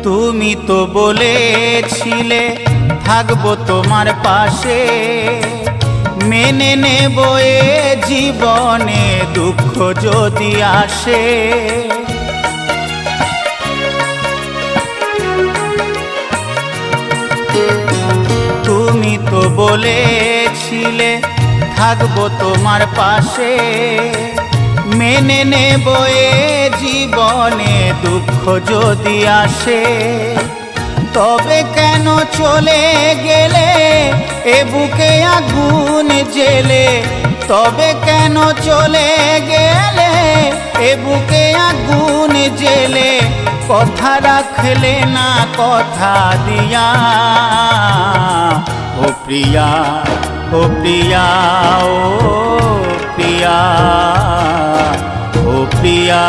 তুমি তো বলেছিলে থাকবো তোমার পাশে, মেনে নেব এ জীবনে দুঃখ যদি আসে। তুমি তো বলেছিলে থাকবো তোমার পাশে, মেনে নেব এ জীবনে দুঃখ যদি আসে। তবে কেন চলে গেলে এ বুকে আগুন জেলে, তবে কেন চলে গেলে এ বুকে আগুন জেলে, কথা রাখলে না কথা দিয়া। ও প্রিয়া, ও প্রিয়া, ও প্রিয়া, ও প্রিয়া।